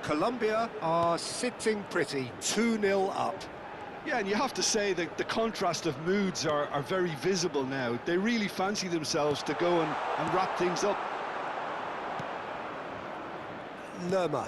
Colombia are sitting pretty, 2-0 up. Yeah, and you have to say that the contrast of moods are very visible now. They really fancy themselves to go and wrap things up. Lerma,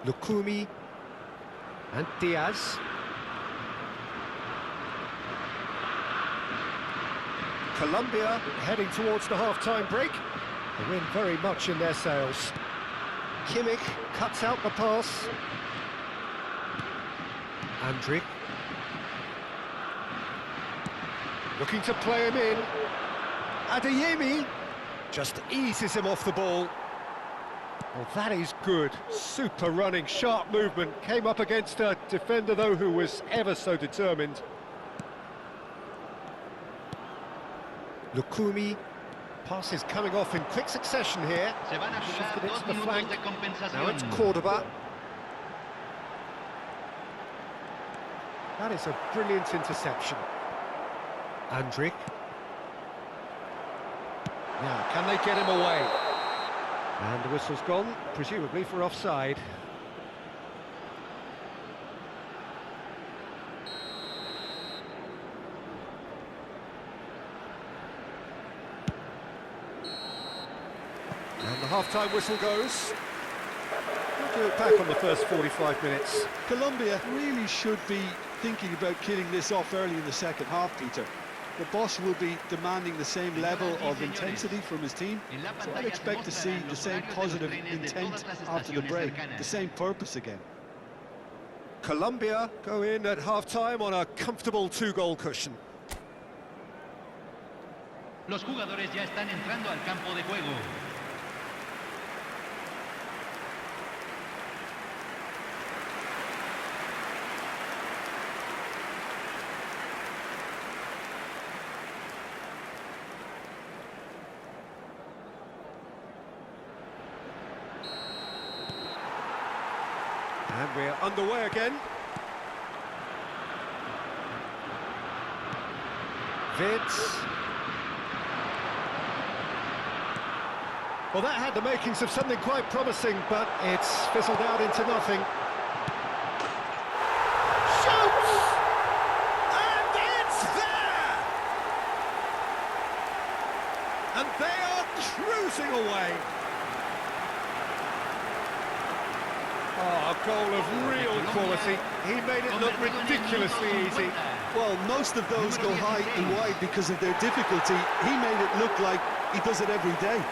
Lukumi, and Diaz. Colombia heading towards the half-time break. The wind very much in their sails. Kimmich cuts out the pass. Andrick. Looking to play him in. Adeyemi just eases him off the ball. Well, that is good. Super running, sharp movement. Came up against a defender, though, who was ever so determined. Lukumi. Passes coming off in quick succession here. Shifted it to the flank. Now it's Cordoba. That is a brilliant interception. Andrick. Now, can they get him away? And the whistle's gone, presumably for offside. And the half-time whistle goes. We'll do it back on the first 45 minutes. Colombia really should be thinking about killing this off early in the second half, Peter. The boss will be demanding the same level of intensity from his team, so I'd expect to see the same positive intent after the break, the same purpose again. Colombia go in at half-time on a comfortable 2-goal cushion. Los jugadores ya están entrando al campo de juego. And we're underway again. Vitz. Well, that had the makings of something quite promising, but it's fizzled out into nothing. Shoots! And it's there! And they are cruising away. Oh, a goal of real quality. He made it look ridiculously easy. Well, most of those go high and wide because of their difficulty. He made it look like he does it every day.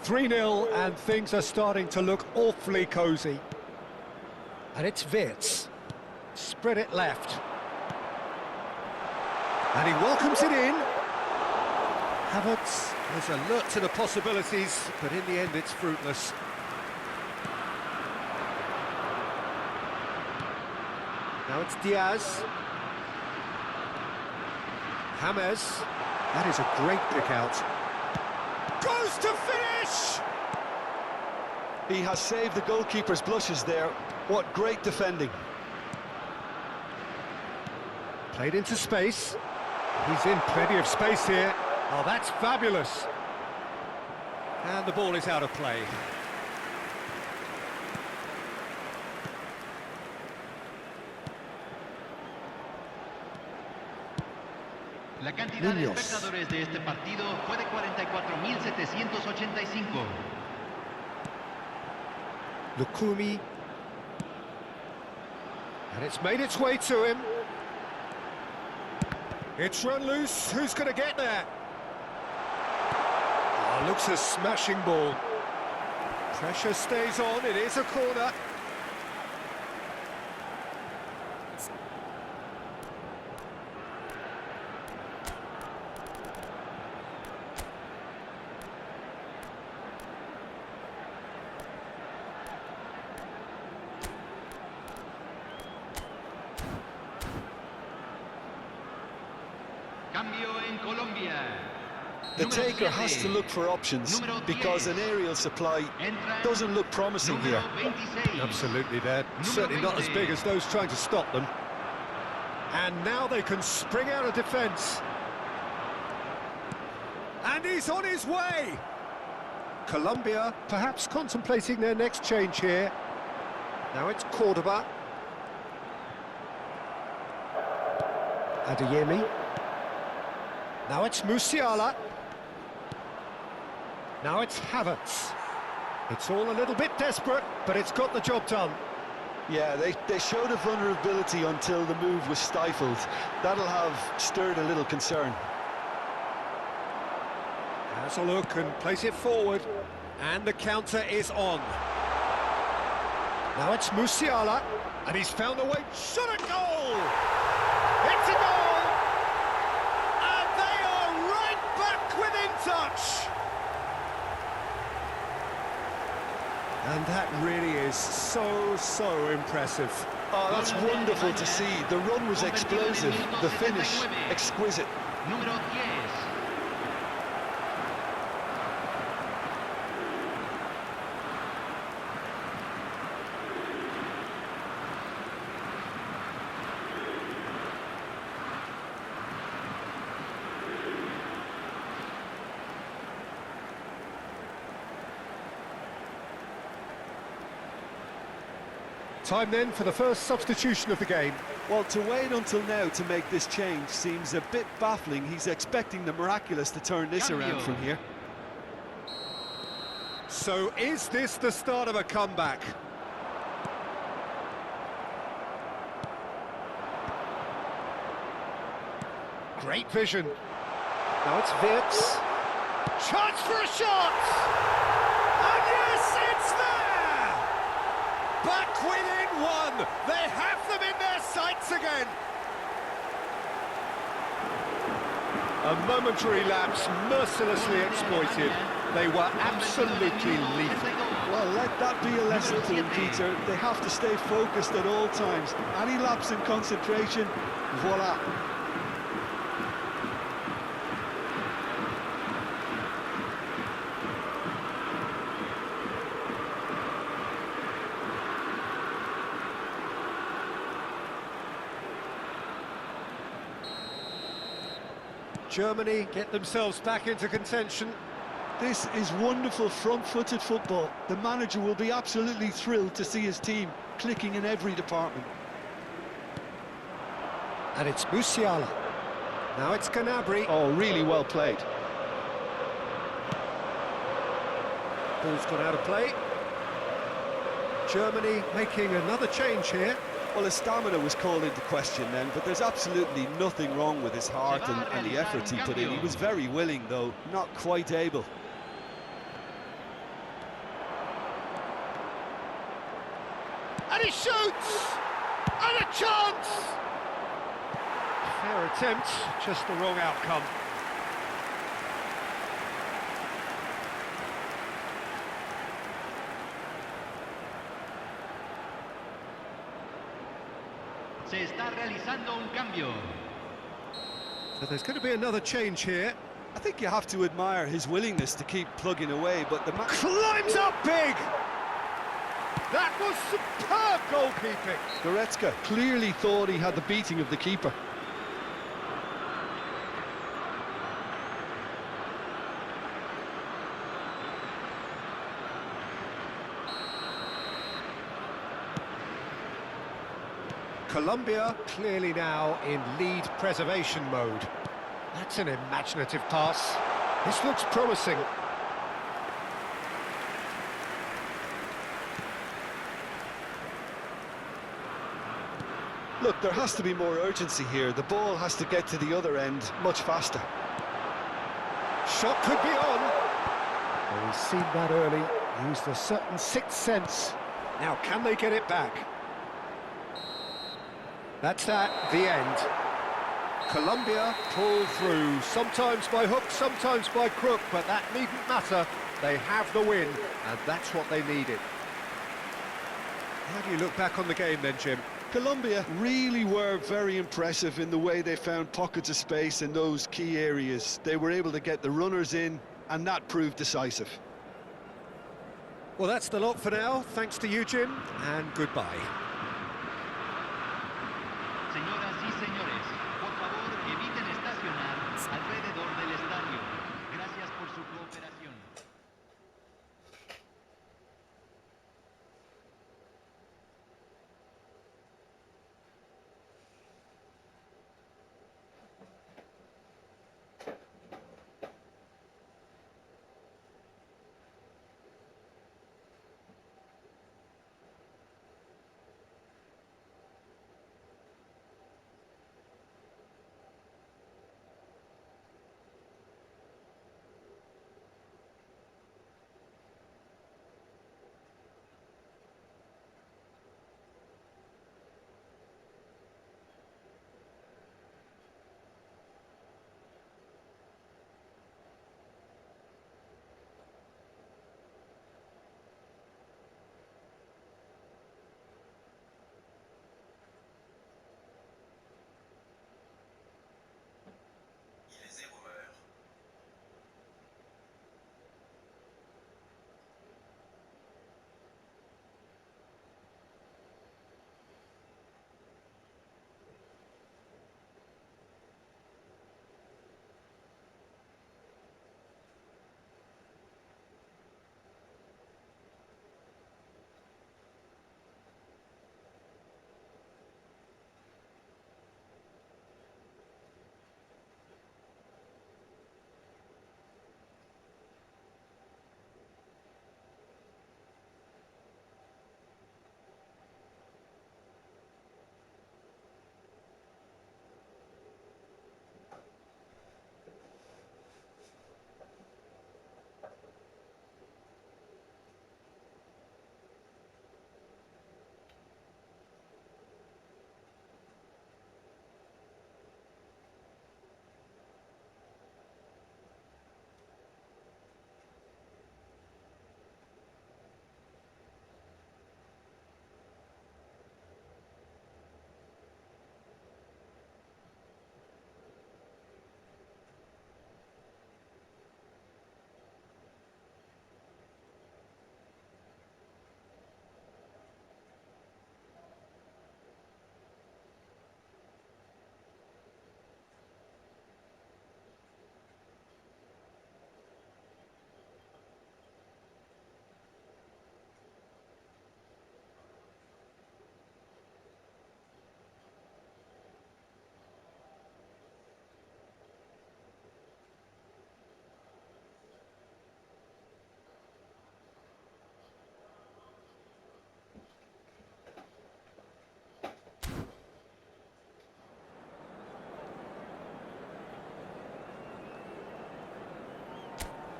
.3-0 and things are starting to look awfully cosy. And it's Vitz. Spread it left. And he welcomes it in. Havertz is alert to the possibilities, but in the end it's fruitless. Now it's Diaz. James. That is a great pick out. Goes to finish! He has saved the goalkeeper's blushes there. What great defending. Played into space. He's in plenty of space here. Oh, that's fabulous. And the ball is out of play. La cantidad de espectadores de este partido fue de 44.785. Lukumi. And it's made its way to him. It's run loose. Who's going to get there? Oh, looks a smashing ball. Pressure stays on. It is a corner. Cambio en Colombia. The Número taker has 7. to look for options Número because 10. an aerial supply Entra doesn't look promising número here. 26. Absolutely, they're certainly not as 20. big as those trying to stop them. And now they can spring out of defence. And he's on his way! Colombia perhaps contemplating their next change here. Now it's Cordoba. Adeyemi. Now it's Musiala. Now it's Havertz. It's all a little bit desperate, but it's got the job done. Yeah, they showed a vulnerability until the move was stifled. That'll have stirred a little concern. Has a look and plays it forward. And the counter is on. Now it's Musiala. And he's found a way. Shot a goal! It's a goal! And they are right back within touch! And that really is so impressive. Oh, that's wonderful to see. The run was explosive, the finish exquisite. Número 10. Time then for the first substitution of the game. Well, to wait until now to make this change seems a bit baffling. He's expecting the miraculous to turn this around from here. So is this the start of a comeback? Great vision. Now it's Wirtz. Chance for a shot! And yes, it's there! Back within one! They have them in their sights again! A momentary lapse mercilessly exploited. They were absolutely lethal. Well, let that be a lesson to them, Peter. They have to stay focused at all times. Any lapse in concentration, voila. Germany get themselves back into contention. This is wonderful front-footed football. The manager will be absolutely thrilled to see his team clicking in every department. And it's Musiala. Now it's Gnabry. Oh, really well played. Ball's gone out of play. Germany making another change here. Well, his stamina was called into question then, but there's absolutely nothing wrong with his heart and the effort he put in. He was very willing, though, not quite able. And he shoots! And a chance! Fair attempt, just the wrong outcome. Se está realizando un cambio. So there's going to be another change here. I think you have to admire his willingness to keep plugging away, but the Climbs up big! That was superb goalkeeping. Goretzka clearly thought he had the beating of the keeper. Colombia clearly now in lead preservation mode. That's an imaginative pass. This looks promising. Look, there has to be more urgency here. The ball has to get to the other end much faster. Shot could be on. Well, we've seen that early. Used a certain sixth sense. Now, can they get it back? That's that, the end. Colombia pull through, sometimes by hook, sometimes by crook, but that needn't matter. They have the win, and that's what they needed. How do you look back on the game then, Jim? Colombia really were very impressive in the way they found pockets of space in those key areas. They were able to get the runners in, and that proved decisive. Well, that's the lot for now. Thanks to you, Jim, and goodbye. Señoras y señores, por favor, eviten estacionar alrededor del estadio. Gracias por su cooperación.